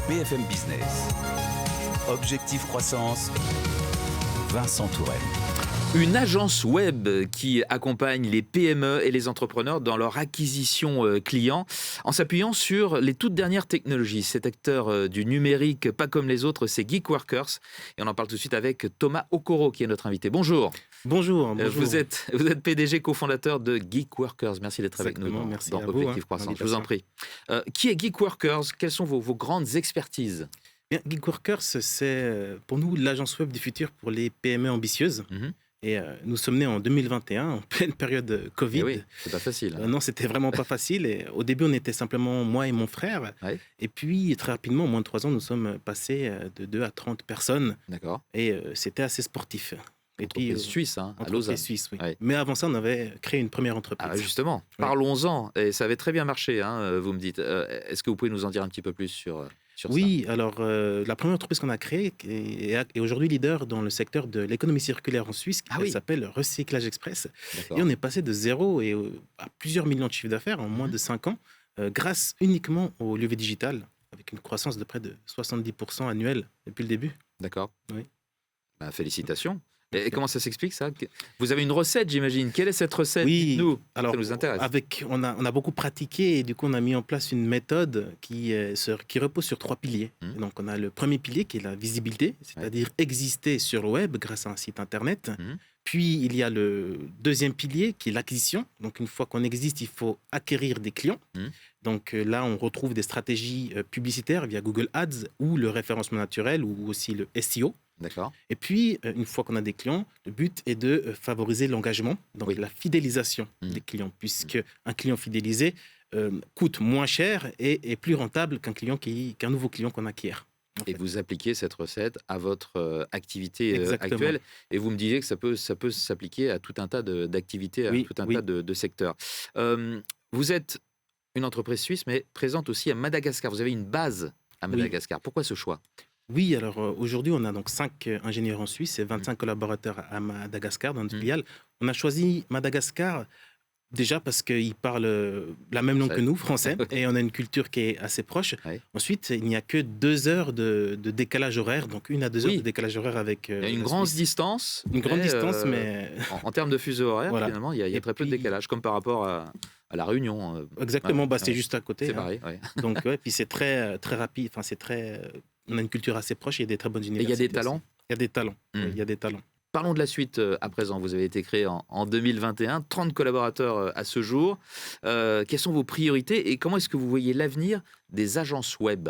BFM Business. Objectif croissance, Vincent Touraine. Une agence web qui accompagne les PME et les entrepreneurs dans leur acquisition client en s'appuyant sur les toutes dernières technologies. Cet acteur du numérique, pas comme les autres, c'est Geekworkers. Et on en parle tout de suite avec Thomas Okoro qui est notre invité. Bonjour. Bonjour. Vous êtes PDG cofondateur de Geekworkers. Merci d'être avec nous dans Objectif Croissance. Je vous en prie. Qui est Geekworkers? Quelles sont vos grandes expertises? Bien, Geekworkers, c'est pour nous l'agence web du futur pour les PME ambitieuses. Et nous sommes nés en 2021, en pleine période Covid. Et oui, c'est pas facile. Non, c'était vraiment pas facile. Et au début, on était simplement moi et mon frère. Ouais. Et puis, très rapidement, en moins de 3 ans, nous sommes passés de 2 à 30 personnes. D'accord. Et c'était assez sportif. Et puis, suisse, à Lausanne. Suisse, oui. Ouais. Mais avant ça, on avait créé une première entreprise. Ah, justement, parlons-en. Et ça avait très bien marché, vous me dites. Est-ce que vous pouvez nous en dire un petit peu plus sur oui, ça. Alors la première entreprise qu'on a créée est aujourd'hui leader dans le secteur de l'économie circulaire en Suisse, qui s'appelle Recyclage Express. Et on est passé de 0 à plusieurs millions de chiffres d'affaires en moins de 5 ans, grâce uniquement au levier digital, avec une croissance de près de 70% annuelle depuis le début. D'accord. Oui. Félicitations. Et comment ça s'explique, ça? Vous avez une recette, j'imagine. Quelle est cette recette? Oui, nous, alors, ça nous intéresse. On a beaucoup pratiqué et du coup, on a mis en place une méthode qui repose sur 3 piliers. Donc, on a le premier pilier qui est la visibilité, c'est-à-dire exister sur le web grâce à un site internet. Puis, il y a le deuxième pilier qui est l'acquisition. Donc, une fois qu'on existe, il faut acquérir des clients. Donc là, on retrouve des stratégies publicitaires via Google Ads ou le référencement naturel ou aussi le SEO. D'accord. Et puis, une fois qu'on a des clients, le but est de favoriser l'engagement, donc la fidélisation des clients, puisque un client fidélisé coûte moins cher et est plus rentable qu'un nouveau client qu'on acquiert. Et vous appliquez cette recette à votre activité actuelle, et vous me disiez que ça peut s'appliquer à tout un tas d'activités, à tout un tas de secteurs. Vous êtes une entreprise suisse, mais présente aussi à Madagascar. Vous avez une base à Madagascar. Pourquoi ce choix ? Oui, alors aujourd'hui, on a donc 5 ingénieurs en Suisse et 25 collaborateurs à Madagascar dans notre filiale. On a choisi Madagascar déjà parce qu'ils parlent la même langue que nous, français, et on a une culture qui est assez proche. Ensuite, il n'y a que 2 heures de décalage horaire, donc 1 à 2 heures de décalage horaire avec il y a une grande distance. Une grande distance, mais... En termes de fuseau horaire, finalement, il y a très peu de décalage, comme par rapport à la Réunion. Exactement, c'est juste à côté. C'est pareil, Donc, puis c'est très rapide, on a une culture assez proche, il y a des très bonnes universités. Et il y a des talents. Il y a des talents, il y a des talents. Parlons de la suite à présent. Vous avez été créé en 2021, 30 collaborateurs à ce jour. Quelles sont vos priorités et comment est-ce que vous voyez l'avenir des agences web?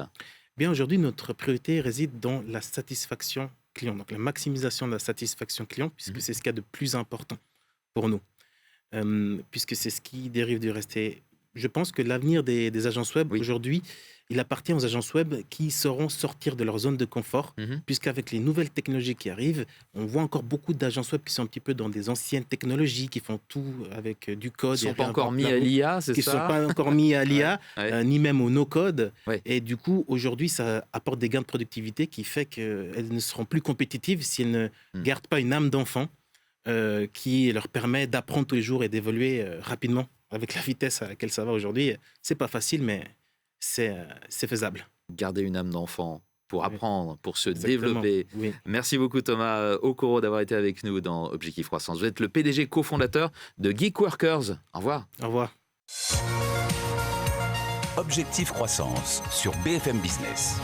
Bien, aujourd'hui, notre priorité réside dans la satisfaction client, donc la maximisation de la satisfaction client, puisque c'est ce qu'il y a de plus important pour nous, puisque c'est ce qui dérive du reste. Et je pense que l'avenir des agences web aujourd'hui, il appartient aux agences web qui sauront sortir de leur zone de confort, puisqu'avec les nouvelles technologies qui arrivent, on voit encore beaucoup d'agences web qui sont un petit peu dans des anciennes technologies, qui font tout avec du code. Qui ne sont pas encore mis à l'IA, c'est ça? Qui ne sont pas encore mis à l'IA, ni même au no-code. Et du coup, aujourd'hui, ça apporte des gains de productivité qui fait qu'elles ne seront plus compétitives si elles ne gardent pas une âme d'enfant qui leur permet d'apprendre tous les jours et d'évoluer rapidement. Avec la vitesse à laquelle ça va aujourd'hui, c'est pas facile, mais c'est faisable. Garder une âme d'enfant pour apprendre, pour se développer. Oui. Merci beaucoup Thomas Okoro d'avoir été avec nous dans Objectif Croissance. Vous êtes le PDG cofondateur de Geekworkers. Au revoir. Au revoir. Objectif Croissance sur BFM Business.